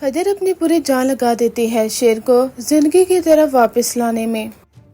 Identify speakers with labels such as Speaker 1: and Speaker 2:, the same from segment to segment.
Speaker 1: فجر اپنی پوری جان لگا دیتی ہے شیر کو زندگی کی طرف واپس لانے میں۔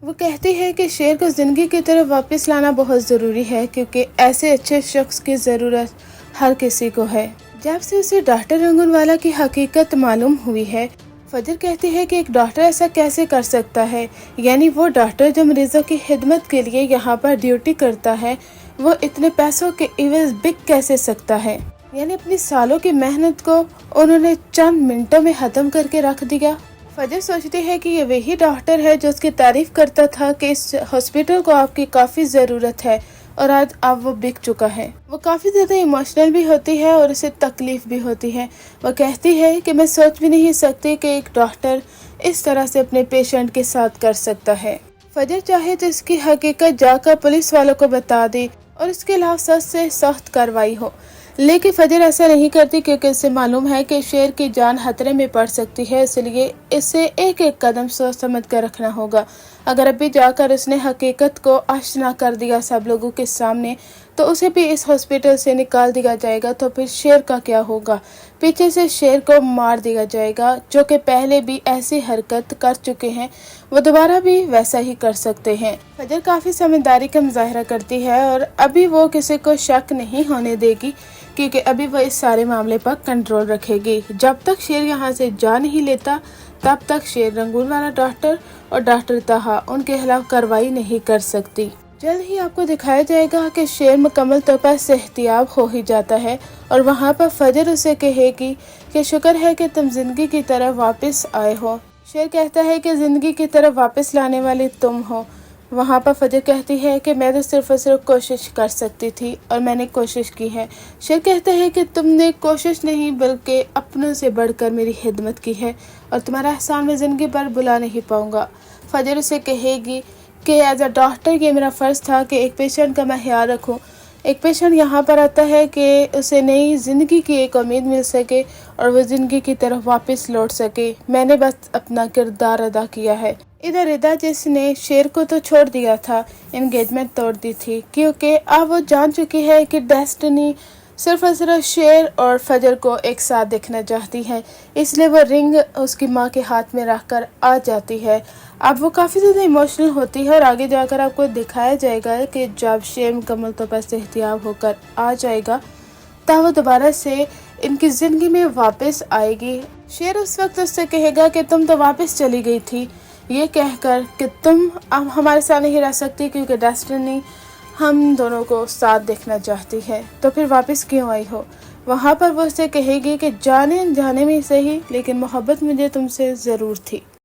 Speaker 1: وہ کہتی ہے کہ شیر کو زندگی کی طرف واپس لانا بہت ضروری ہے کیونکہ ایسے اچھے شخص کی ضرورت ہر کسی کو ہے۔ جب سے اسے ڈاکٹر رنگون والا کی حقیقت معلوم ہوئی ہے، فجر کہتی ہے کہ ایک ڈاکٹر ایسا کیسے کر سکتا ہے، یعنی وہ ڈاکٹر جو مریضوں کی خدمت کے لیے یہاں پر ڈیوٹی کرتا ہے، وہ اتنے پیسوں کے عوض بک کیسے سکتا ہے؟ یعنی اپنی سالوں کی محنت کو انہوں نے چند منٹوں میں ختم کر کے رکھ دیا۔ فجر سوچتی ہے کہ یہ وہی ڈاکٹر ہے جو اس کی تعریف کرتا تھا کہ اس ہاسپٹل کو آپ کی کافی ضرورت ہے اور آج اب وہ بک چکا ہے۔ وہ کافی زیادہ ایموشنل بھی ہوتی ہے اور اسے تکلیف بھی ہوتی ہے۔ وہ کہتی ہے کہ میں سوچ بھی نہیں سکتی کہ ایک ڈاکٹر اس طرح سے اپنے پیشنٹ کے ساتھ کر سکتا ہے۔ فجر چاہے تو اس کی حقیقت جا کر پولیس والوں کو بتا دے اور اس کے خلاف سخت سے سخت کارروائی ہو، لیکن فجر ایسا نہیں کرتی کیونکہ اسے معلوم ہے کہ شیر کی جان خطرے میں پڑ سکتی ہے، اس لیے اسے ایک ایک قدم سوچ سمجھ کر رکھنا ہوگا۔ اگر ابھی جا کر اس نے حقیقت کو آشنا کر دیا سب لوگوں کے سامنے تو اسے بھی اس ہاسپٹل سے نکال دیا جائے گا، تو پھر شیر کا کیا ہوگا؟ پیچھے سے شیر کو مار دیا جائے گا، جو کہ پہلے بھی ایسی حرکت کر چکے ہیں، وہ دوبارہ بھی ویسا ہی کر سکتے ہیں۔ فجر کافی سمجھداری کا مظاہرہ کرتی ہے اور ابھی وہ کسی کو شک نہیں ہونے دے گی کیونکہ ابھی وہ اس سارے معاملے پر کنٹرول رکھے گی۔ جب تک شیر یہاں سے جا نہیں لیتا تب تک شیر رنگون والا ڈاکٹر اور ڈاکٹر طہا ان کے خلاف کارروائی نہیں کر سکتی۔ جلد ہی آپ کو دکھایا جائے گا کہ شیر مکمل طور پر صحتیاب ہو ہی جاتا ہے اور وہاں پر فجر اسے کہے گی کہ شکر ہے کہ تم زندگی کی طرف واپس آئے ہو۔ شیر کہتا ہے کہ زندگی کی طرف واپس لانے والی تم ہو۔ وہاں پر فجر کہتی ہے کہ میں تو صرف اور صرف کوشش کر سکتی تھی اور میں نے کوشش کی ہے۔ شیر کہتا ہے کہ تم نے کوشش نہیں بلکہ اپنوں سے بڑھ کر میری خدمت کی ہے اور تمہارا احسان میں زندگی پر بھلا نہیں پاؤں گا۔ فجر اسے کہے گی کہ ایز اے ڈاکٹر یہ میرا فرض تھا کہ ایک پیشنٹ کا میں خیال رکھوں۔ ایک پیشنٹ یہاں پر آتا ہے کہ اسے نئی زندگی کی ایک امید مل سکے اور وہ زندگی کی طرف واپس لوٹ سکے۔ میں نے بس اپنا کردار ادا کیا ہے۔ ادھر ردا جس نے شیر کو تو چھوڑ دیا تھا، انگیجمنٹ توڑ دی تھی کیونکہ اب وہ جان چکی ہے کہ ڈیسٹنی صرف اور صرف شیر اور فجر کو ایک ساتھ دیکھنا چاہتی ہے، اس لیے وہ رنگ اس کی ماں کے ہاتھ میں رکھ کر آ جاتی ہے۔ اب وہ کافی زیادہ ایموشنل ہوتی ہے اور آگے جا کر آپ کو دکھایا جائے گا کہ جب شیر مکمل طور پر صحتیاب ہو کر آ جائے گا تب وہ دوبارہ سے ان کی زندگی میں واپس آئے گی۔ شیر اس وقت اس سے کہے گا کہ تم تو واپس چلی گئی تھی، یہ کہہ کر کہ تم اب ہمارے ساتھ نہیں رہ سکتی کیونکہ ڈیسٹنی ہم دونوں کو ساتھ دیکھنا چاہتی ہے، تو پھر واپس کیوں آئی ہو؟ وہاں پر وہ اسے کہے گی کہ جانے جانے میں صحیح لیکن محبت مجھے تم سے ضرور تھی۔